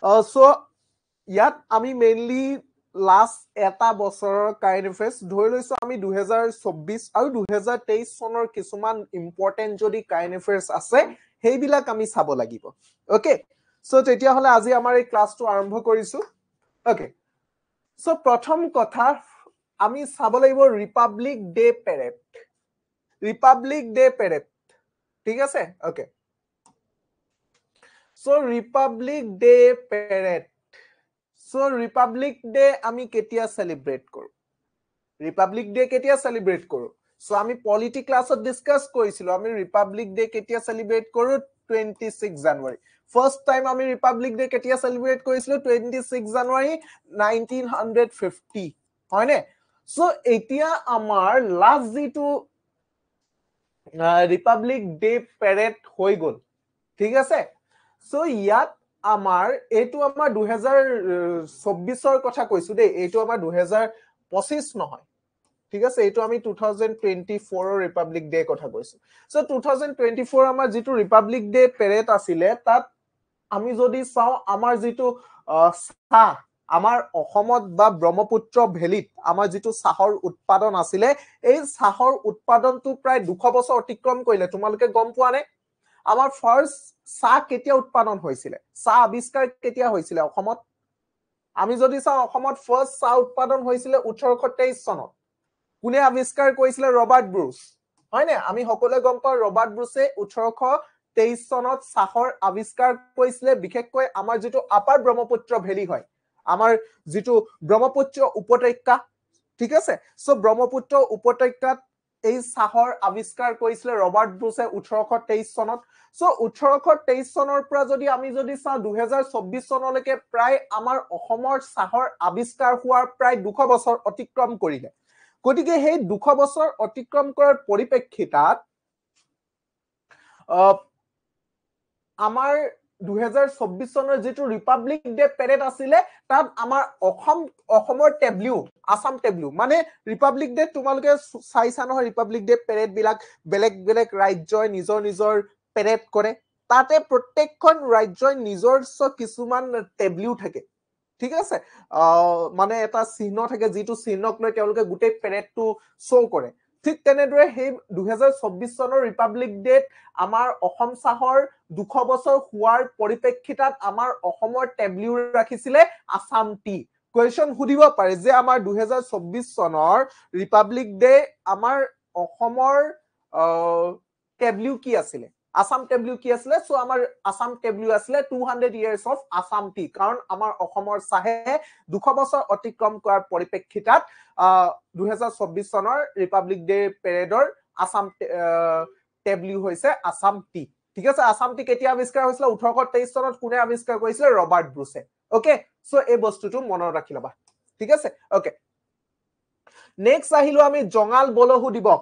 So ইয়াত আমি mainly last এটা বছৰৰ কাৰেণ্ট এফেয়াৰ্স ধৰি লৈছো আমি 2024 আৰু 2023 চনৰ কিছুমান ইম্পৰ্টেন্ট যদি কাৰেণ্ট এফেয়াৰ্স আছে সেইবিলাক আমি চাব লাগিব ওকে সো তেতিয়াহলে আজি আমাৰ এই ক্লাছটো আৰম্ভ কৰিছো ওকে সো প্ৰথম কথা আমি চাব লাগিব ৰিপাব্লিক ডে পেৰেড ঠিক আছে okay so Republic day parade so Republic day আমি কেতিয়া সেলিব্ৰেট কৰো ৰিপাব্লিক ডে কেতিয়া সেলিব্ৰেট কৰো সো আমি পলিটি ক্লাছত ডিসকাস কৰিছিলো আমি ৰিপাব্লিক ডে কেতিয়া সেলিব্ৰেট কৰো 26 জানুৱাৰী ফাৰ্স্ট টাইম আমি ৰিপাব্লিক ডে কেতিয়া সেলিব্ৰেট কৰিছিলো 26 জানুৱাৰী 1950 হয়নে সো এতিয়া আমাৰ লাষ্ট যেটো ৰিপাব্লিক ডে পেৰেড হৈ গল ঠিক আছে সো ইয়াত আমাৰ এইটো আমাৰ 2024ৰ কথা কৈছো দেই এইটো আমাৰ 2025 নহয় ঠিক আছে এইটো আমি 2024 ৰ ৰিপাব্লিক ডে কথা কৈছো সো 2024 আমাৰ যেটো ৰিপাব্লিক ডে পেৰেড আছিলে তাত আমি যদি চাও আমাৰ যেটো চাহ আমাৰ অসমত বা ব্ৰহ্মপুত্ৰ ভেলিত আমাৰ যেটো চাহৰ উৎপাদন আছিলে এই চাহৰ উৎপাদনটো প্ৰায় 200 বছৰ অতিক্ৰম কৰিলে তোমালোকে গম পোৱা নে আমাৰ ফাৰ্স্ট চাহ কেতিয়া উৎপাদন হৈছিলে চাহ আৱিষ্কাৰ কেতিয়া হৈছিলে অসমত আমি যদি চাও অসমত ফাৰ্স্ট চাহ উৎপাদন হৈছিলে 1823 চনত কোনে আৱিষ্কাৰ কৰিছিলে ৰবাৰ্ট ব্ৰুচ হয়নে আমি সকলোৱে গম পাও ৰবাৰ্ট ব্ৰুচে 1823 চনত চাহৰ আৱিষ্কাৰ কৰিছিলে বিশেষকৈ আমাৰ যেটো আপাৰ ব্ৰহ্মপুত্ৰ ভেলি হয় আমাৰ যেটো ব্ৰহ্মপুত্ৰ উপত্যকা ঠিক আছে সো ব্ৰহ্মপুত্ৰ উপত্যকাত এই চাহৰ আৱিষ্কাৰ কৰিছিলে ৰবাৰ্ট ব্ৰুচে 1823 চনত সো 1823 চনৰ পৰা আমি যদি চাও 2024 চনলৈকে প্ৰায় আমাৰ অসমৰ চাহৰ আৱিষ্কাৰ হোৱাৰ প্ৰায় 200 বছৰ অতিক্ৰম কৰিলে গতিকে সেই 200 বছৰ অতিক্ৰম কৰাৰ পৰিপ্ৰেক্ষিতত আমাৰ 2024 চনৰ যেটো ৰিপাব্লিক ডে পেৰেড আছিলে তাত আমাৰ অসমৰ টেবলিউ আসাম টেবলিউ মানে ৰিপাব্লিক ডে তোমালোকে চাইছা নহয় ৰিপাব্লিক ডে পেৰেড বিলাক বেলেগ বেলেগ ৰাজ্যই নিজৰ নিজৰ পেৰেড কৰে তাতে প্ৰত্যেকখন ৰাজ্যই নিজস্ব কিছুমান টেবলিউ থাকে ঠিক আছে মানে এটা চিহ্ন থাকে যেটো চিহ্নক লৈ তেওঁলোকে গোটেই পেৰেডটো শো কৰে ঠিক তেনেদৰে সেই 2024 চনৰ ৰিপাব্লিক ডেত আমাৰ অসম চাহৰ 200 বছৰ হোৱাৰ পৰিপ্ৰেক্ষিতত আমাৰ অসমৰ টেবলিউ ৰাখিছিলে আসাম টি কোৱেশ্চন সুধিব পাৰে যে আমাৰ 2024 চনৰ ৰিপাব্লিক ডে আমাৰ অসমৰ টেবলিউ কি আছিলে আসাম টেবলিউ কি আছিলে সো আমাৰ আসাম টেবলিউ আছিলে 200 years of আসাম টি কাৰণ আমাৰ অসমৰ চাহে 200 বছৰ অতিক্ৰম কৰাৰ পৰিপ্ৰেক্ষিতত 2024 চনৰ ৰিপাব্লিক ডে পেৰেডৰ আসাম টেবলিউ হৈছে আসাম টি ঠিক আছে আসাম টি কেতিয়া আৱিষ্কাৰ হৈছিল 1823 চনত কোনে আৱিষ্কাৰ কৰিছিল ৰবাৰ্ট ব্ৰুচে ওকে সো এই বস্তুটো মনত ৰাখি লবা ঠিক আছে ওকে নেক্সট আহিলো আমি জঙাল বলহু দিৱস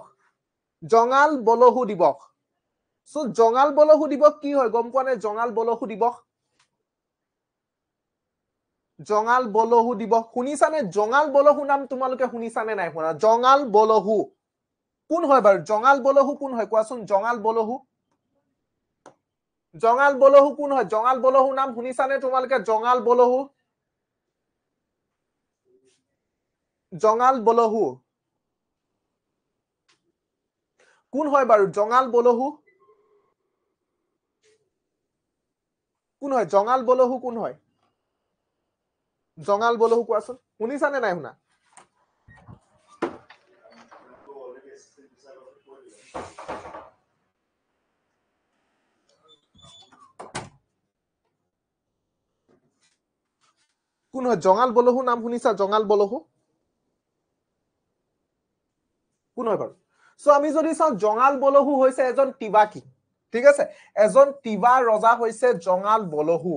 সো জঙাল বলহু দিৱস কি হয় গম পোৱা নে জঙাল বলহু দিৱস শুনিছানে জঙাল বলহু নাম তোমালোকে শুনিছানে নাই শুনা জঙাল বলহু কোন হয় বাৰু জঙাল বলহু কোন হয় কোৱাচোন জঙাল বলহু কোন হয় জঙাল বলহু নাম শুনিছানে তোমালোকে জঙাল বলহু কোন হয় বাৰু জঙাল বলহু কোন হয় জঙাল বলহু কোন হয় জঙাল বলহু কোৱাচোন শুনিছানে নাই শুনা কোন হয় জঙাল বলহু নাম শুনিছা জঙাল বলহু কোন হয় বাৰু সো আমি যদি চাও জঙাল বলহু হৈছে এজন তিবাকী ঠিক আছে এজন তিবা ৰজা হৈছে জঙাল বলহু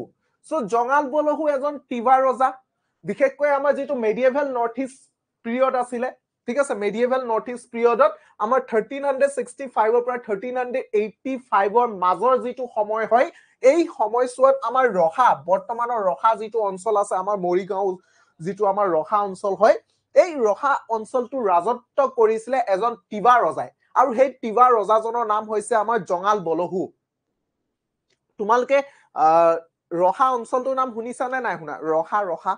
সো জঙাল বলহু এজন তিবা ৰজা বিশেষকৈ আমাৰ যেটো মেডিয়েভেল নৰ্থ ইষ্ট পিৰিয়ড আছিলে ঠিক আছে মেডিয়েভেল নৰ্থ ইষ্ট পিৰিয়ডত আমাৰ 1365 ৰ পৰা 1385 ৰ মাজৰ যেটো সময় হয় এই সময়ছোৱাত আমাৰ ৰহা বৰ্তমানৰ ৰহা যেটো অঞ্চল আছে আমাৰ মৰিগাঁও যেটো আমাৰ ৰহা অঞ্চল হয় এই ৰহা অঞ্চলটো ৰাজত্ব কৰিছিলে এজন তিবা ৰজাই আৰু সেই তিবা ৰজাজনৰ নাম হৈছে আমাৰ জঙাল বলহু তোমালোকে ৰহা অঞ্চলটোৰ নাম শুনিছা নে নাই শুনা ৰহা ৰহা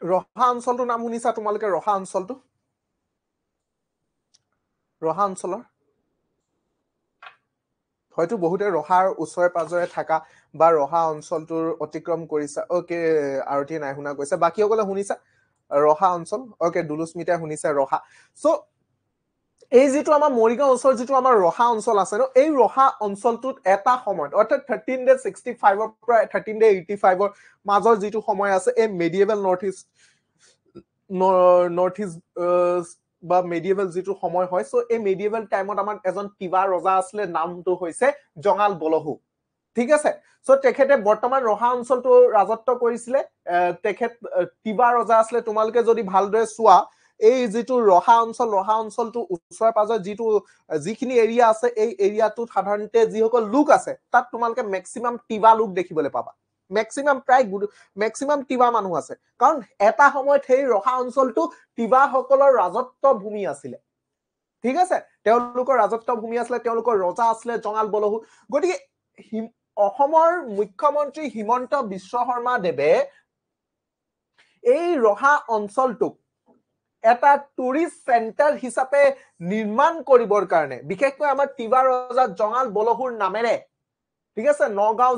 ৰহা অঞ্চলটোৰ নাম শুনিছা তোমালোকে ৰহা অঞ্চলটো ৰহা অঞ্চলৰ হয়তো বহুতে ৰহাৰ ওচৰে পাজৰে থাকা বা ৰহা অঞ্চলটোৰ অতিক্ৰম কৰিছা ওকে আৰতি নাই শুনা কৈছে বাকীসকলে শুনিছা ৰহা অঞ্চল ওকে দুলুস্মিতাই শুনিছে ৰহা সো এই যেটো আমাৰ মৰিগাঁও অঞ্চল যেটো আমাৰ ৰহা অঞ্চল আছে ন এই ৰহা অঞ্চলটোত এটা সময়ত অৰ্থাৎ 13 ডে 65 ৰ পৰা 13 ডে 85 ৰ মাজৰ যেটো সময় আছে এই মেডিয়েভেল নৰ্থ ইষ্ট বা মেডিয়েভেল যেটো সময় হয় সো এই মেডিয়েভেল টাইমত আমাৰ এজন তিৱা ৰজা আছিল নামটো হৈছে জঙাল বলহু ঠিক আছে সো তেখেতে বৰ্তমান ৰহা অঞ্চলটো ৰাজত্ব কৰিছিলে তেখেত তিৱা ৰজা আছিল তোমালোকে যদি ভালদৰে চোৱা এই যেটো ৰহা অঞ্চলটো ওচৰে পাজৰে যেটো যিখিনি এৰিয়া আছে এই এৰিয়াটোত সাধাৰণতে যিসকল লোক আছে তাত তোমালোকে মেক্সিমাম তিৱা লোক দেখিবলৈ পাবা মেক্সিমাম প্ৰায় মেক্সিমাম তিৱা মানুহ আছে কাৰণ এটা সময়ত সেই ৰহা অঞ্চলটো তিৱা সকলৰ ৰাজত্ব ভূমি আছিল ঠিক আছে তেওঁলোকৰ ৰাজত্ব ভূমি আছিল তেওঁলোকৰ ৰজা আছিল জঙাল বলহু গতিকে অসমৰ মুখ্যমন্ত্ৰী হিমন্ত বিশ্ব শৰ্মা দেৱে এই ৰহা অঞ্চলটোক এটা টুৰিষ্ট সেন্টাৰ হিচাপে নিৰ্মাণ কৰিবৰ কাৰণে বিশেষকৈ আমাৰ তিৱা ৰজা জঙাল বলহুৰ নামেৰে ঠিক আছে নগাঁও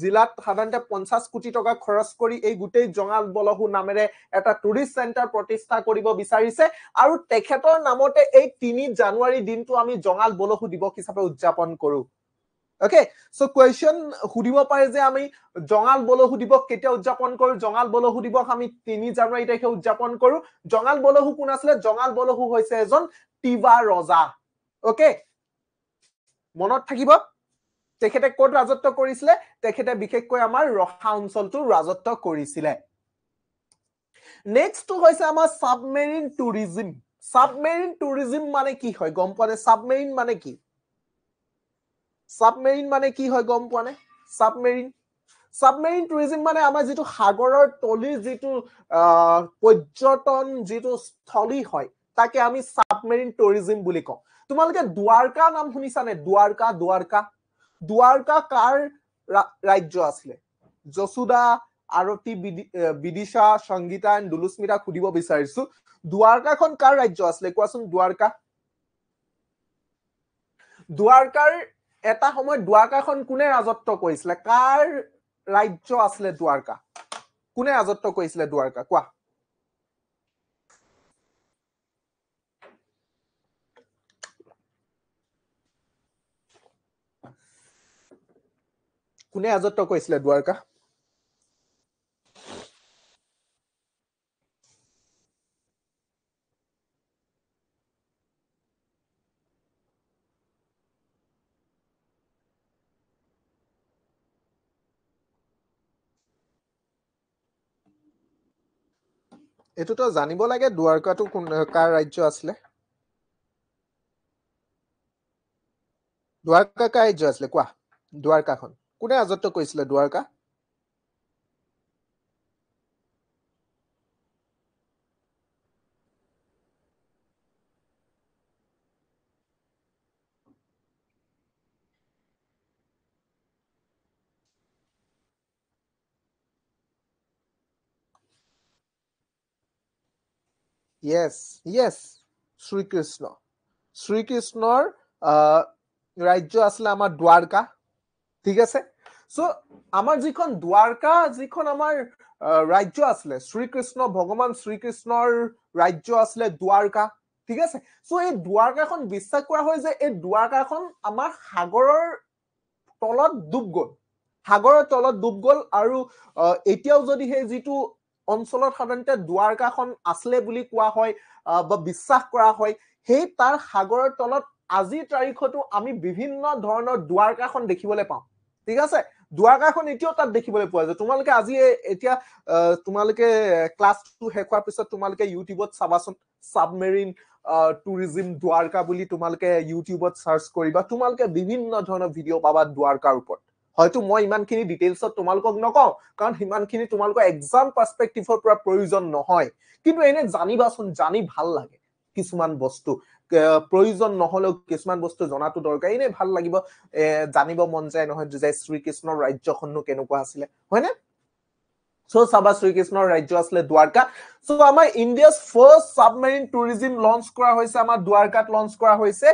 জিলাত সাধাৰণতে 50 কোটি টকা খৰচ কৰি এই গোটেই জঙাল বলহু নামেৰে এটা টুৰিষ্ট সেন্টাৰ প্ৰতিষ্ঠা কৰিব বিচাৰিছে আৰু তেখেতৰ নামতে এই 3 জানুৱাৰী দিনটো আমি জঙাল বলহু দিৱস হিচাপে উদযাপন কৰো ওকে সো কোৱেশ্চন সুধিব পাৰে যে আমি জঙাল বলহু দিৱস কেতিয়া উদযাপন কৰো জঙাল বলহু দিৱস আমি 3 জানুৱাৰী তাৰিখে উদযাপন কৰো জঙাল বলহু কোন আছিল জঙাল বলহু হৈছে এজন তিৱা ৰজা ওকে মনত থাকিব তেখেতে কোট ৰাজত্ব কৰিছিলে তেখেতে বিশেষকৈ আমাৰ ৰহা অঞ্চলটো ৰাজত্ব কৰিছিলে নেক্সট হৈছে আমাৰ সাবমেৰিন টুৰিজিম মানে কি হয় গম পোৱা নে সাবমেৰিন মানে কি হয় গম পোৱা নে সাবমেৰিন টুৰিজিম মানে আমাৰ যেটো সাগৰৰ তলিৰ যেটো পৰ্যটন যেটো স্থলী হয় তাকে আমি সাবমেৰিন টুৰিজিম বুলি কওঁ তোমালোকে দ্বাৰকা নাম শুনিছা নে দ্বাৰকা কাৰ ৰাজ্য আছিল যশোদা আৰতি বিদিশা সংগীতা এণ্ড দুলুস্মিতা খুদিব বিচাৰিছো দ্বাৰকাখন কাৰ ৰাজ্য আছিল কোৱাচোন দ্বাৰকাৰ এটা সময় দ্বাৰকাখন কোনে ৰাজত্ব কৰিছিল কাৰ ৰাজ্য আছিল দ্বাৰকা কোনে ৰাজত্ব কৰিছিল দ্বাৰকা কোৱা কোনে ৰাজত্ব কৰিছিল দ্বাৰকা এটোতো জানিব লাগে দ্বাৰকাটো কাৰ ৰাজ্য আছিল দ্বাৰকা কাৰ ৰাজ্য আছিল কোৱা দ্বাৰকাখন কোনে ৰাজত্ব কৰিছিল দ্বাৰকা yes শ্ৰীকৃষ্ণৰ ৰাজ্য আছিল আমাৰ দ্বাৰকা ঠিক আছে সো আমাৰ যিখন দ্বাৰকা যিখন আমাৰ ৰাজ্য আছিল শ্ৰীকৃষ্ণ ভগৱান শ্ৰীকৃষ্ণৰ ৰাজ্য আছিল দ্বাৰকা ঠিক আছে সো এই দ্বাৰকাখন বিশ্বাস কৰা হয় যে এই দ্বাৰকাখন আমাৰ সাগৰৰ তলত ডুব গল আৰু এতিয়াও যদি সেই যিটো অঞ্চলত সাধাৰণতে দ্বাৰকাখন আসলে বুলি কোৱা হয় বা বিশ্বাস কৰা হয় সেই তাৰ সাগৰৰ তলত আজিৰ তাৰিখতো আমি বিভিন্ন ধৰণৰ দ্বাৰকাখন দেখিবলৈ পাওঁ ঠিক আছে দুৱাৰকাখন এতিয়াও তাত দেখিবলৈ পোৱা যায় তোমালোকে আজি এতিয়া তোমালোকে ক্লাছ 2 শেষ হোৱাৰ পিছত তোমালোকে ইউটিউবত চাবাচোন সাবমেৰিন টুৰিজম দুৱাৰকা বুলি তোমালোকে ইউটিউবত সাৰ্চ কৰিবা তোমালোকে বিভিন্ন ধৰণৰ ভিডিঅ' পাবা দুৱাৰকাৰ ওপৰত হয়তো মই ইমানখিনি ডিটেইলছত তোমালোকক নকওঁ কাৰণ সিমানখিনি তোমালোকৰ এক্সাম পাৰ্সপেক্টিভৰ পৰা প্ৰয়োজন নহয় কিন্তু এনে জানিবাচোন জানি ভাল লাগে কিছুমান বস্তু প্ৰয়োজন নহলেও কিছুমান বস্তু জনাটো দৰকাৰ এনে ভাল লাগিব জানিব মন যায় নহয় যে শ্ৰীকৃষ্ণৰ ৰাজ্যখননো কেনেকুৱা আছিল হয়নে সো সাবা শ্ৰীকৃষ্ণৰ ৰাজ্য আছিল দ্বাৰকা সো আমাৰ ইণ্ডিয়াস ফাৰ্স্ট সাবমেৰিন টুৰিজম লঞ্চ কৰা হৈছে আমাৰ দ্বাৰকাত লঞ্চ কৰা হৈছে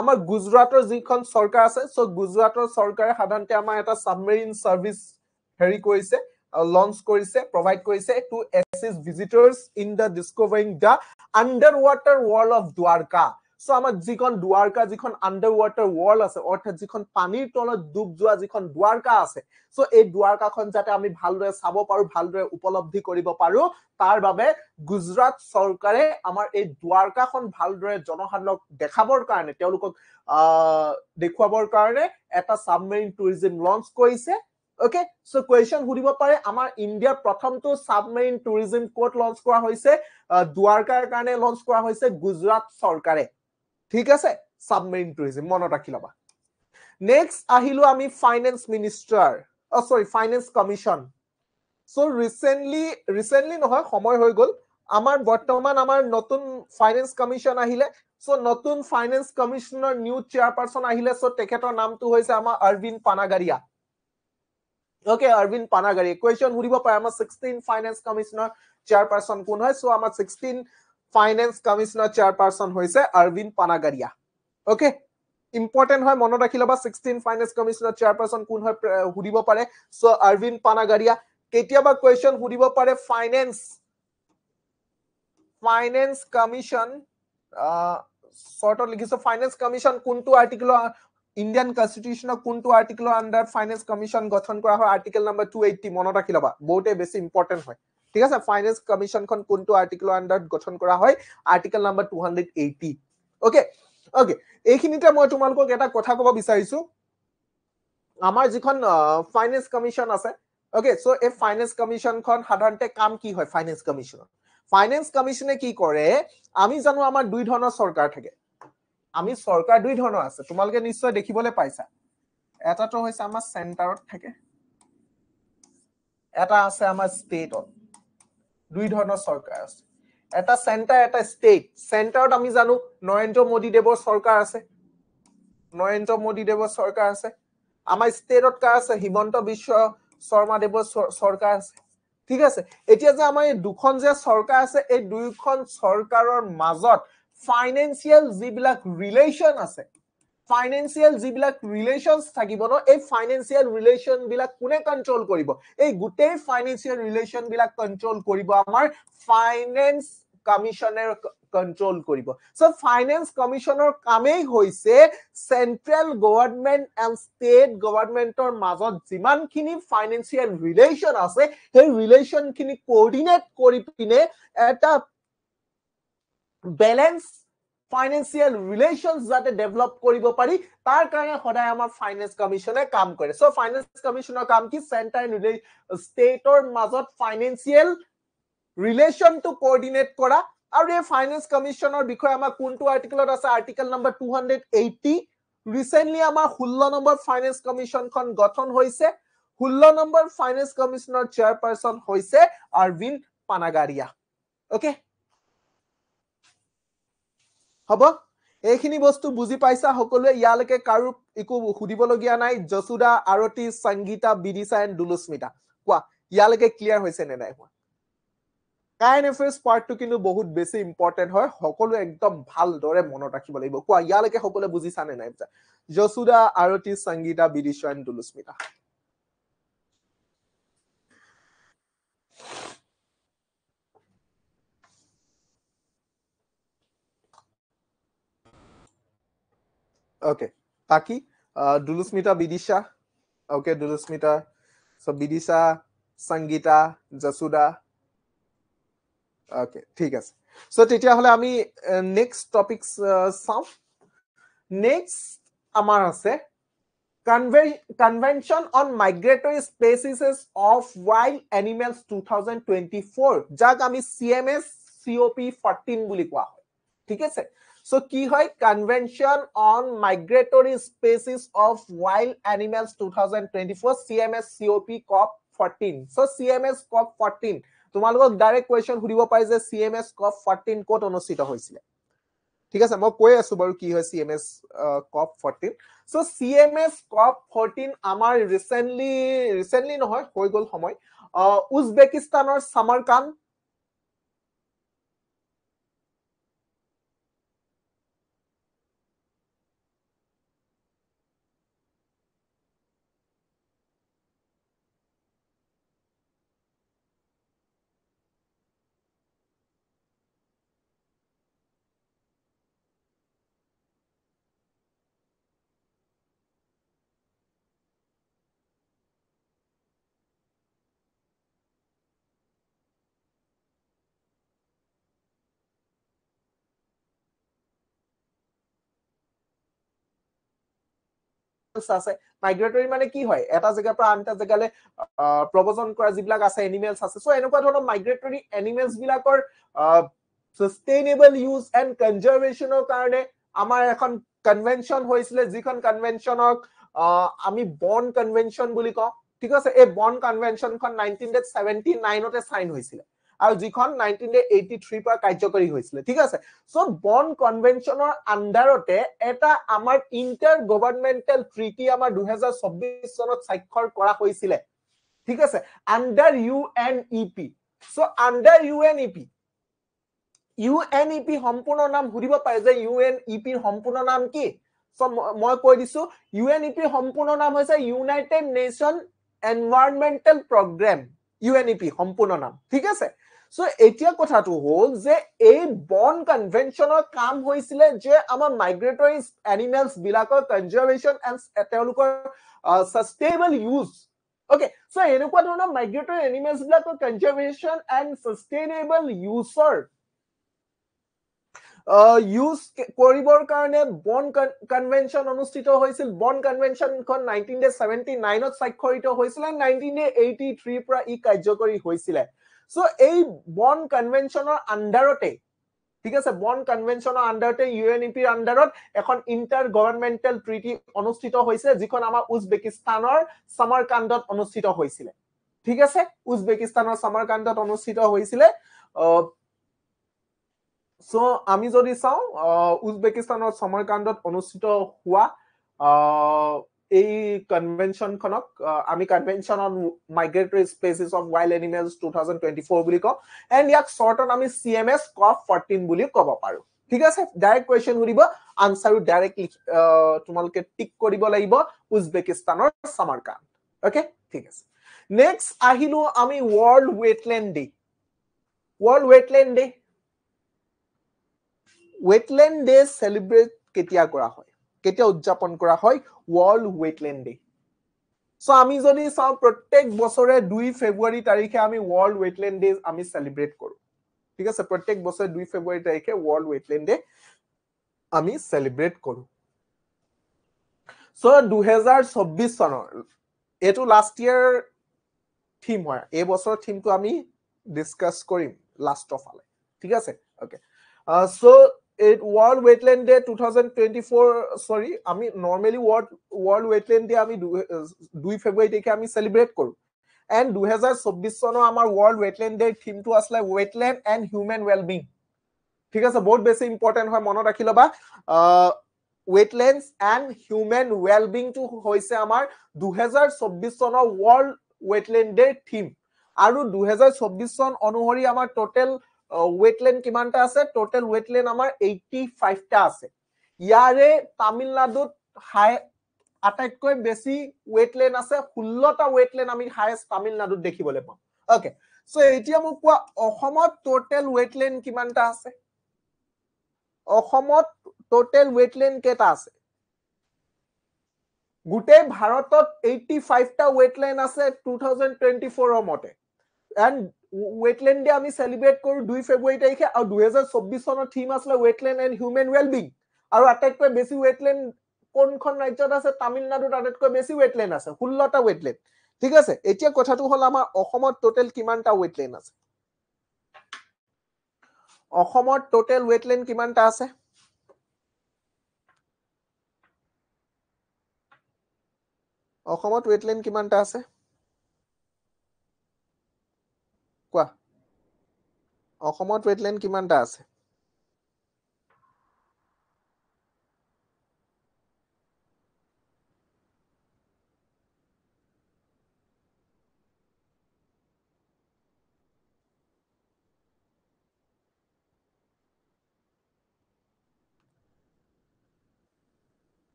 আমাৰ গুজৰাটৰ যিখন চৰকাৰ আছে সো গুজৰাটৰ চৰকাৰে সাধাৰণতে আমাৰ এটা সাবমেৰিন সাৰ্ভিস হেৰি কৰিছে লঞ্চ কৰিছে প্ৰভাইড কৰিছে to assist visitors in the discovering the underwater world of Dwarka so আমাৰ যিখন দ্বাৰকা যিখন আন্ডাৰৱাটাৰ ৱৰ্ল্ড আছে অৰ্থাৎ যিখন পানীৰ তলত ডুব যোৱা যিখন দ্বাৰকা আছে সো এই দ্বাৰকাখন যাতে আমি ভালদৰে চাব পাৰো ভালদৰে উপলব্ধি কৰিব পাৰো তাৰ বাবে গুজৰাট চৰকাৰে আমাৰ এই দ্বাৰকাখন ভালদৰে জনসাধাৰণক দেখাবৰ কাৰণে তেওঁলোকক দেখুৱাবৰ কাৰণে এটা সাবমেৰিন টুৰিজম লঞ্চ কৰিছে Okay, so question সুধিব পাৰে আমাৰ ইণ্ডিয়াৰ প্ৰথমটো সাবমেৰিন টুৰিজম কোড লঞ্চ কৰা হৈছে দ্বাৰকাৰ কাৰণে লঞ্চ কৰা হৈছে গুজৰাট চৰকাৰে ঠিক আছে সাবমেৰিন টুৰিজম মনত ৰাখি লবা নেক্সট আহিলো আমি finance minister finance commission so recently নহয় সময় হৈ গল আমাৰ বৰ্তমান আমাৰ নতুন ফাইনেন্স কমিশন আহিলে সো নতুন ফাইনেন্স কমিশনৰ নিউ চেয়াৰপাৰসন আহিলে সো তেখেতৰ নামটো হৈছে আমাৰ Arvind Panagariya Okay, Arvind Panagari. Question সুধিব পাৰে আমাৰ 16 ফাইনেন্স কমিশনৰ চেয়াৰপাৰসন কোন হয় সো আমাৰ 16 ফাইনেন্স কমিশনৰ চেয়াৰপাৰসন হৈছে অৰবিন্দ পানাগাৰিয়া Okay, ইম্পৰ্টেন্ট হয় মনত ৰাখি লবা 16 ফাইনেন্স কমিশনৰ চেয়াৰপাৰসন কোন হয় সুধিব পাৰে সো অৰবিন্দ পানাগাৰিয়া কেতিয়াবা question সুধিব পাৰে ফাইনেন্স কমিশন শৰ্টত লিখিছো ফাইনেন্স কমিশন কোনটো আৰ্টিকেলৰ Indian Constitution of কোনটো আৰ্টিকেলৰ আন্ডাৰ ফাইনেন্স কমিশন গঠন কৰা হয় আৰ্টিকেল নম্বৰ 280 মনত ৰাখি লবা বহুতে বেছি ইম্পৰ্টেন্ট হয় ঠিক আছে ফাইনেন্স কমিশনখন কোনটো আৰ্টিকেলৰ আন্ডাৰ গঠন কৰা হয় আৰ্টিকেল নম্বৰ 280 ওকে এইখিনিতে মই তোমালোকক এটা কথা ক'ব বিচাৰিছো আমাৰ যিখন ফাইনেন্স কমিশন আছে ওকে সো এই ফাইনেন্স কমিশনখন সাধাৰণতে কাম কি হয় ফাইনেন্স কমিশনে কি কৰে আমি জানো আমাৰ দুই ধৰণৰ চৰকাৰ থাকে আমি সৰকাৰ দুই ধৰণৰ আছে তোমালোকে নিশ্চয় দেখিবলৈ পাইছা এটাটো হৈছে আমাৰ সেন্টাৰত থাকে এটা আছে আমাৰ ষ্টেটত দুই ধৰণৰ সৰকাৰ আছে এটা সেন্টাৰ এটা ষ্টেট সেন্টাৰত আমি জানো নৰেন্দ্ৰ মোদী দেৱৰ সৰকাৰ আছে আমাৰ ষ্টেটত কা আছে হিমন্ত বিশ্ব শৰ্মা দেৱৰ সৰকাৰ আছে ঠিক আছে এতিয়া যে আমাৰ এই দুখন যে সৰকাৰ আছে এই দুইখন সৰকাৰৰ মাজত ফাইনেন্সিয়াল যিবিলাক ৰিলেশন আছে ফাইনেন্সিয়াল যিবিলাক ৰিলেশনস থাকিব ন এই ফাইনেন্সিয়াল ৰিলেশন বিলাক কোনে কন্ট্ৰোল কৰিব এই গুটেই ফাইনেন্সিয়াল ৰিলেশন বিলাক কন্ট্ৰোল কৰিব আমাৰ ফাইনেন্স কমিশনৰ কন্ট্ৰোল কৰিব সো ফাইনেন্স কমিশনৰ কামেই হৈছে সেন্ট্ৰাল গভৰ্নমেন্ট এণ্ড ষ্টেট গভৰ্নমেন্টৰ মাজত যিমানখিনি ফাইনেন্সিয়াল ৰিলেশন আছে সেই ৰিলেশনখিনি কোঅৰ্ডিনেট কৰি পিনে এটা বেলেন্স ফাইনেন্সিয়াল ৰিলেশনস যাতে ডেভেলপ কৰিব পাৰি তাৰ কাৰণে সদায় আমাৰ ফাইনেন্স কমিশনে কাম কৰে সো ফাইনেন্স কমিশনৰ কাম কি সেন্টাৰ ষ্টেটৰ মাজত ফাইনেন্সিয়াল ৰিলেশনটো কোঅৰ্ডিনেট কৰা আৰু এই ফাইনেন্স কমিশনৰ বিষয়ে আমাৰ কোনটো আৰ্টিকেলত আছে আৰ্টিকেল নম্বৰ 280 ৰিসেন্টলি আমাৰ 16 নম্বৰ ফাইনেন্স কমিশনখন গঠন হৈছে 16 নম্বৰ ফাইনেন্স কমিশনৰ চেয়াৰপাৰসন হৈছে অৰবিন্দ পানাগাৰিয়া ওকে হব এইখিনি বস্তু বুজি পাইছা সকলোৱে ইয়ালৈকে কাৰো একো সুধিবলগীয়া নাই যশোদা আৰতি সংগীতা বিদিশা এণ্ড দুলুস্মিতা কোৱা ইয়ালৈকে ক্লিয়াৰ হৈছে নে নাই কাৰেণ্ট এফেয়াৰ্স পাৰ্টটো কিন্তু বহুত বেছি ইম্পৰ্টেন্ট হয় সকলোৱে একদম ভালদৰে মনত ৰাখিব লাগিব কোৱা ইয়ালৈকে সকলোৱে বুজিছা নে নাই Yashoda Arati Sangeeta Bidisha and Dulusmita Okay. Taki, Dulusmita Bidisha. Okay, Dulusmita. So Bidisha, Sangita, Jasuda. Okay, ঠিক আছে সো তেতিয়া হলে আমি নেক্সট টপিকস চাও নেক্সট আমাৰ আছে Convention on Migratory Species of Wild Animals 2024 যাক আমি CMS COP 14 বুলি কোৱা হয় ঠিক আছে সো কি হয় Convention on Migratory Species of Wild Animals 2024 CMS COP 14 so CMS COP 14 তোমালোকক ডাইৰেক্ট কোৱেশ্চন সুধিব পাৰি যে CMS COP 14 ক'ত অনুষ্ঠিত হৈছিল ঠিক আছে মই কৈ আছো বাৰু কি হয় CMS COP 14 so CMS COP 14 আমাৰ ৰিসেন্টলি নহয় হৈ গল সময় উজবেকিস্তানৰ সামাৰকান্দ আছে মাইগ্ৰেটৰী মানে কি হয় এটা জায়গাৰ পৰা আনটা জায়গালৈ প্ৰব্ৰজন কৰা যিবিলাক আছে এনিমেলছ আছে সো এনেকুৱা ধৰণৰ মাইগ্ৰেটৰী এনিমেলছ বিলাকৰ সাস্টেইনেবল ইউজ এণ্ড কনজাৰভেশ্যনৰ কাৰণে আমাৰ এখন কনভেনচন হৈছিলে যিখন কনভেনচনক আমি বন কনভেনচন বুলি কওঁ ঠিক আছে এই বন কনভেনচনখন 1979 তে সাইন হৈছিলে আৰু যিখন 1983 পৰা কাৰ্যকৰী হৈছিলে ঠিক আছে সো বন কনভেনচনৰ আন্ডাৰতে এটা আমাৰ ইন্টাৰ গভৰ্নমেন্টাল ট্ৰিটি আমাৰ 2024 চনত স্বাক্ষৰ কৰা হৈছিল ঠিক আছে under UNEP so under UNEP সম্পূৰ্ণ নাম সুধিব পাৰে যে UNEP ৰ সম্পূৰ্ণ নাম কি সো মই কৈ দিছো UNEP ৰ সম্পূৰ্ণ নাম হৈছে ইউনাইটেড নেশন এনভাইৰনমেন্টাল প্ৰগ্ৰাম UNEP সম্পূৰ্ণ নাম ঠিক আছে সো এতিয়া কথাটো হল যে এই বন কনভেনচনৰ কাম হৈছিল যে আমাৰ মাইগ্ৰেটৰী এনিমেলছ বিলাকৰ কনজাৰভেশ্যন এণ্ড তেওঁলোকৰ সাস্টেইনেবল ইউজ ওকে সো এনেকুৱা ধৰণৰ মাইগ্ৰেটৰী এনিমেলছ বিলাকৰ কনজাৰভেশ্যন এণ্ড সাস্টেইনেবল ইউজৰ ইউজ কৰিবৰ কাৰণে বন কনভেনচন অনুষ্ঠিত হৈছিল বন কনভেনচনখন 1979 ত স্বাক্ষৰিত হৈছিল 1983 পৰা ই কাৰ্যকৰী হৈছিল সো এই বন কনভেনচনৰ আন্ডাৰতে ঠিক আছে বন কনভেনচনৰ আন্ডাৰতে UNEP ৰ আন্ডাৰত এখন ইন্টাৰ গভৰ্নমেন্টাল ট্ৰিটি অনুষ্ঠিত হৈছিল যিখন আমাৰ উজবেকিস্তানৰ সামাৰকান্দত অনুষ্ঠিত হৈছিল ঠিক আছে উজবেকিস্তানৰ সামাৰকান্দত অনুষ্ঠিত হৈছিল সো আমি যদি চাও উজবেকিস্তানৰ সামাৰকান্দত অনুষ্ঠিত হোৱা এই কনভেনচনখনক আমি convention on migratory species of wild animals 2024 বুলি কওঁ এণ্ড ইয়াক শৰ্টত আমি CMS COP 14 বুলি ক'ব পাৰো ঠিক আছে ডাইৰেক্ট কোৱেশ্চন সুধিব আনসাৰো ডাইৰেক্ট তোমালোকে টিক কৰিব লাগিব উজবেকিস্তানৰ সামাৰকান্দ ওকে ঠিক আছে নেক্সট আহিলো আমি world wetland day wetland day celebrate কেতিয়া কৰা হয় কেতিয়া উদযাপন কৰা হয় ওয়াৰ্ল্ড ওয়েটল্যান্ড ডে সো আমি যদি চাও প্ৰত্যেক বছৰে 2 ফেব্ৰুৱাৰী তাৰিখে আমি ওয়াৰ্ল্ড ওয়েটল্যান্ড ডে আমি সেলিব্ৰেট কৰো ঠিক আছে প্ৰত্যেক বছৰে 2 ফেব্ৰুৱাৰী তাৰিখে ওয়াৰ্ল্ড ওয়েটল্যান্ড ডে আমি সেলিব্ৰেট কৰো সো 2024 চনৰ এটো লাষ্ট ইয়াৰ থিম হয় এই বছৰৰ থিমটো আমি ডিসকাস কৰিম লাষ্টৰ ফালে ঠিক আছে okay so it World Wetland Day 2024 sorry আমি normally World Wetland Day আমি 2 ফেব্ৰুৱাৰী তাৰিখে আমি সেলিব্ৰেট কৰো and 2024 চনৰ আমাৰ World Wetland Day থিম টো আসলে wetland and human well-being ঠিক আছে বহুত বেছি ইম্পৰ্টেন্ট হয় মনত ৰাখি লবা wetlands and human well-being টো হৈছে আমাৰ 2024 চনৰ World Wetland Day থিম আৰু 2024 চন অনুসৰি আমাৰ টোটাল wetland কিমানটা আছে টোটাল wetland আমাৰ 85 টা আছে ইয়াৰে তামিলনাডুত হাই আটাইতকৈ বেছি wetland আছে 16 টা wetland আমি হাইয়েস্ট তামিলনাডুত দেখিবলৈ পাম ওকে সো এতিয়া মোক কোৱা অসমত টোটাল wetland কিমানটা আছে অসমত টোটাল wetland কেটা আছে গোটেই ভাৰতত 85 টা wetland আছে 2024 ৰ মতে and wetland day আমি সেলিব্ৰেট কৰো 2 ফেব্ৰুৱাৰী তাৰিখে আৰু 2024 চনৰ থিম আছিল wetland and human well-being আৰু আটাইতকৈ বেছি wetland কোনখন ৰাজ্যত আছে তামিলনাডুত আটাইতকৈ বেছি ৱেটলেণ্ড আছে 16টা ৱেটলেণ্ড ঠিক আছে এতিয়া কথাটো হল আমাৰ অসমত টোটেল কিমানটা ৱেটলেণ্ড আছে অসমত টোটেল ৱেটলেণ্ড কিমানটা আছে অসমত ৱেটলেণ্ড কিমানটা আছে কোৱা অসমত ৱেটলেণ্ড কিমানটা আছে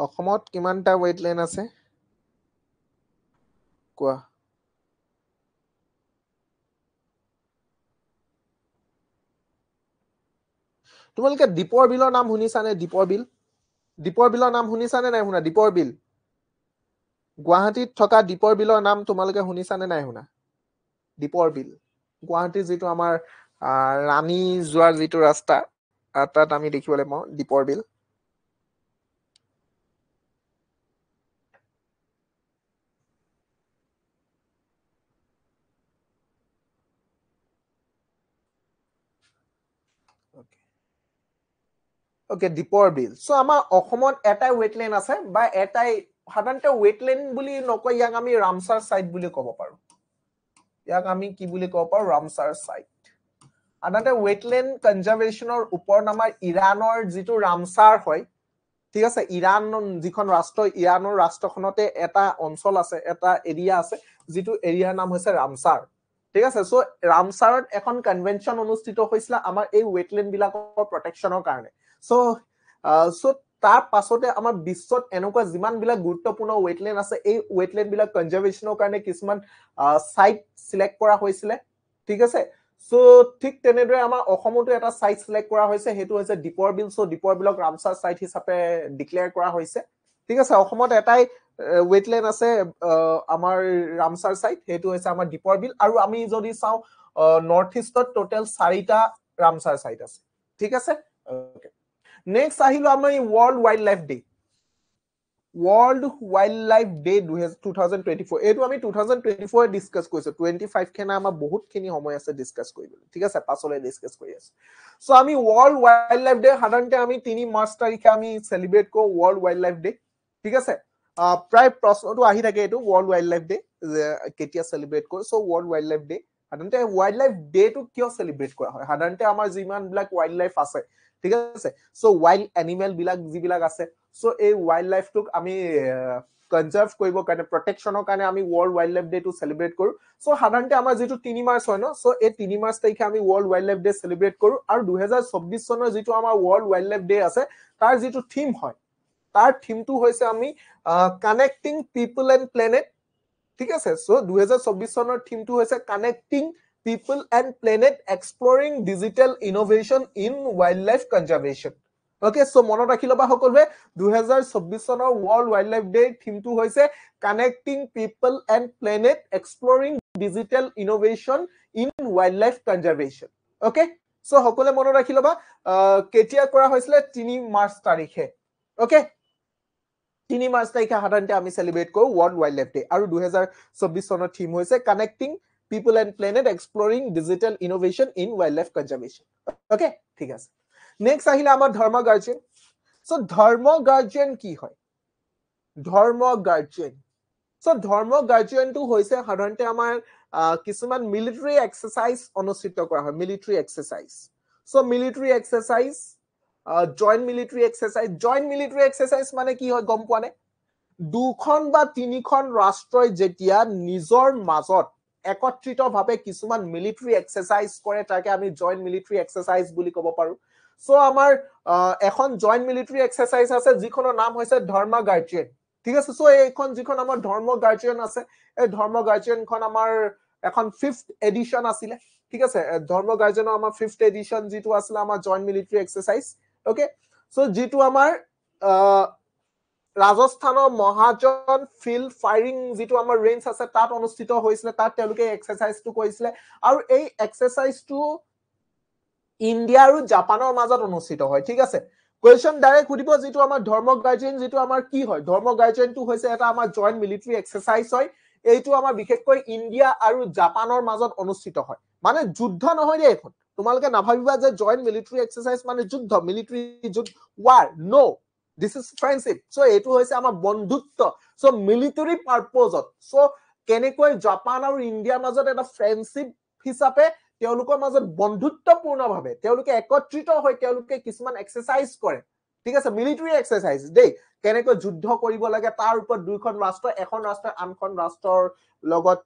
অসমত কিমানটা ৱেটলেণ্ড আছে কোৱা তোমালোকে দীপৰ বিলৰ নাম শুনিছানে দীপৰ বিলৰ নাম শুনিছানে নাই শুনা দীপৰ বিল গুৱাহাটীত থকা দীপৰ বিলৰ নাম তোমালোকে শুনিছানে নাই শুনা দীপৰ বিল গুৱাহাটীৰ যিটো আমাৰ ৰাণী যোৱাৰ যিটো ৰাস্তা তাত আমি দেখিবলৈ পাওঁ দীপৰ বিল ওকে দীপৰ বিল সো আমাৰ অসমত এটাই ৱেটলেণ্ড আছে বা এটাই সাধাৰণতে ৱেটলেণ্ড বুলি নকয় ইয়াক আমি ৰামসাৰ সাইট বুলি ক'ব পাৰো ইয়াক আমি কি বুলি ক'ব পাৰো ৰামসাৰ সাইট সাধাৰণতে ৱেটলেণ্ড কনজাৰভেশ্যনৰ ওপৰত আমাৰ ইৰাণৰ যিটো ৰামসাৰ হয় ঠিক আছে ইৰাণ যিখন ৰাষ্ট্ৰ ইৰাণৰ ৰাষ্ট্ৰখনতে এটা অঞ্চল আছে এটা এৰিয়া আছে যিটো এৰিয়াৰ নাম হৈছে ৰামসাৰ ঠিক আছে সো ৰামসাৰত এখন কনভেনচন অনুষ্ঠিত হৈছিল আমাৰ এই ৱেটলেণ্ড বিলাকৰ প্ৰটেকচনৰ কাৰণে সো তাৰ পাছতে আমাৰ বিশ্বত এনেকুৱা যিমান বিলাক গুৰুত্বপূৰ্ণ ৱেটলেণ্ড আছে এই ৱেটলেণ্ড বিলাক কনজাৰভেশ্যনৰ কাৰণে কিছুমান সাইট সিলেক্ট কৰা হৈছিল ঠিক আছে সো ঠিক তেনেদৰে আমাৰ অসমতো এটা সাইট সিলেক্ট কৰা হৈছে হেতু হৈছে দীপৰ বিল সো দীপৰ বিলক ৰামসাৰ সাইট হিচাপে ডিক্লেয়াৰ কৰা হৈছে ঠিক আছে অসমত এটাই ৱেটলেণ্ড আছে আমাৰ ৰামসাৰ সাইট হেতু হৈছে আমাৰ দীপৰ বিল আৰু আমি যদি চাও নৰ্থ ইষ্টত টোটেল 4টা ৰামসাৰ সাইট আছে ঠিক আছে ওকে নেক্সট আহিলো আমি world wild life day world wild life day 2024 এটো আমি 2024 ডিসকাস কৰিছো 25 খেনা আমাৰ বহুত খিনি সময় আছে ডিসকাস কৰিবলৈ ঠিক আছে পাছলৈ ডিসকাস কৰি আছে সো আমি ওয়াৰ্ল্ড ওয়াইল্ড লাইফ ডে সাধাৰণতে আমি 3 মাৰ্চ তাৰিখে আমি সেলিব্ৰেট কৰো ওয়াৰ্ল্ড ওয়াইল্ড লাইফ ডে ঠিক আছে প্ৰায় প্ৰশ্নটো আহি থাকে এটো ওয়াৰ্ল্ড ওয়াইল্ড লাইফ ডে কেতিয়া সেলিব্ৰেট কৰো so world wild life day সাধাৰণতে ওয়াইল্ড লাইফ ডে টো কিয় সেলিব্ৰেট কৰা হয় সাধাৰণতে আমাৰ যিমান বিলাক ওয়াইল্ড লাইফ আছে ঠিক আছে সো ওয়াইল্ড এনিমেল বিলাক যিবিলাক আছে সো এই ওয়াইল্ড লাইফ টুক আমি কনজার্ভ কৰিব কাৰণে প্ৰটেকচনৰ কাৰণে আমি world wild life day to celebrate কৰো সো সাধাৰণতে আমাৰ যেটো 3 মাৰ্চ হয় ন সো এই 3 মাৰ্চ তাৰিখে আমি world wild life day celebrate কৰো আৰু 2024 চনৰ যেটো আমাৰ ওয়াৰ্ল্ড ওয়াইল্ড লাইফ ডে আছে তাৰ যেটো থিম হয় তাৰ থিমটো হৈছে আমি কানেক্টিং পিপল এণ্ড প্লেনেট ঠিক আছে সো 2024 চনৰ থিমটো হৈছে connecting people and planet exploring digital innovation in wildlife conservation okay so মনত ৰাখি লবা সকলোৱে 2024 চনৰ world wildlife day থিমটো হৈছে connecting people and planet exploring digital innovation in wildlife conservation okay so সকলোৱে মনত ৰাখি লবা কেতিয়া কৰা হৈছিল 3 মাৰ্চ তাৰিখে okay 3 মাৰ্চ তাৰিখে সাধাৰণতে আমি সেলিব্ৰেট কৰো world wildlife day আৰু 2024 চনৰ থিম হৈছে connecting people and planet exploring digital innovation in wildlife conservation okay ঠিক আছে নেক্সট আহিলে আমাৰ ধৰ্ম গাৰ্জিয়ান সো ধৰ্ম গাৰ্জিয়ান কি হয় ধৰ্ম গাৰ্জিয়ান সো ধৰ্ম গাৰ্জিয়ান টো হৈছে সাধাৰণতে আমাৰ কিছুমান মিলিটাৰী এক্সাৰসাইজ অনুষ্ঠিত কৰা হয় military exercise so military exercise joint military exercise মানে কি হয় গম পোৱা নে দুখন বা তিনিখন ৰাষ্ট্ৰই যেতিয়া নিজৰ মাজত একত্ৰিতভাৱে কিছুমান মিলিটাৰী এক্সাৰসাইজ কৰে তাকে আমি জয়েন্ট মিলিটাৰী এক্সাৰসাইজ বুলি ক'ব পাৰো সো আমাৰ এখন জয়েন্ট মিলিটাৰী এক্সাৰসাইজ আছে যিখনৰ নাম হৈছে ধৰ্ম গাৰ্জিয়ান ঠিক আছে সো এইখন যিখন আমাৰ ধৰ্ম গাৰ্জিয়ান আছে এই ধৰ্ম গাৰ্জিয়ানখন আমাৰ এখন 5th এডিশন আছিল ঠিক আছে ধৰ্ম গাৰ্জিয়ানৰ আমাৰ 5th এডিশন যেটো আছিল আমাৰ joint military exercise okay so যেটো আমাৰ ৰাজস্থানৰ মহাজন ফিল্ড ফায়াৰিং যেটো আমাৰ ৰেঞ্জ আছে তাত অনুষ্ঠিত হৈছিল তাত তেওঁলোকে এক্সাৰসাইজটো কৰিছিল আৰু এই এক্সাৰসাইজটো ইন্ডিয়া আৰু জাপানৰ মাজত অনুষ্ঠিত হয় ঠিক আছে কোৱেশ্চন ডাইৰেক্ট সুধিব যেটো আমাৰ ধৰ্ম গাৰ্জেন যেটো আমাৰ কি হয় ধৰ্ম গাৰ্জেনটো হৈছে এটা আমাৰ জয়েন্ট মিলিটাৰী এক্সাৰসাইজ হয় এইটো আমাৰ বিশেষকৈ ইন্ডিয়া আৰু জাপানৰ মাজত অনুষ্ঠিত হয় মানে যুদ্ধ নহয় দে এখন তোমালোকে নাভাবিবা যে জয়েন্ট মিলিটাৰী এক্সাৰসাইজ মানে যুদ্ধ মিলিটাৰী যুদ্ধ war no this is friendship so এইটো হৈছে আমাৰ বন্ধুত্ব so military purpose so কেনেকৈ জাপান আৰু ইন্ডিয়াৰ মাজত এটা ফ্ৰেণ্ডশিপ হিচাপে তেওঁলোকৰ মাজত বন্ধুত্বপূৰ্ণভাৱে তেওঁলোকে একত্ৰিত হৈ তেওঁলোকে কিছুমান এক্সাৰসাইজ কৰে ঠিক আছে মিলিটাৰী এক্সাৰসাইজ দেই কেনেকৈ যুদ্ধ কৰিব লাগে তাৰ ওপৰত দুইখন ৰাষ্ট্ৰ এখন ৰাষ্ট্ৰ আনখন ৰাষ্ট্ৰৰ লগত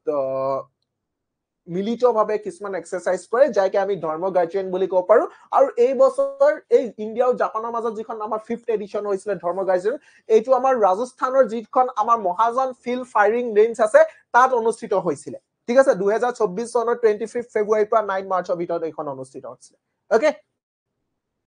মিলিতভাৱে কিছুমান এক্সাৰসাইজ কৰে যাকে আমি ধৰ্ম গাৰ্জেন বুলি ক'ব পাৰো আৰু এই বছৰ এই ইন্ডিয়া আৰু জাপানৰ মাজত যিখন আমাৰ 5th এডিশন হৈছিল ধৰ্ম গাৰ্জেন এইটো আমাৰ ৰাজস্থানৰ যিখন আমাৰ মহাজন ফিল্ড ফায়াৰিং ৰেঞ্জ আছে তাত অনুষ্ঠিত হৈছিল ঠিক আছে 2024 চনৰ 25 ফেব্ৰুৱাৰীৰ পৰা 9 মাৰ্চৰ ভিতৰত এইখন অনুষ্ঠিত হৈছিল ওকে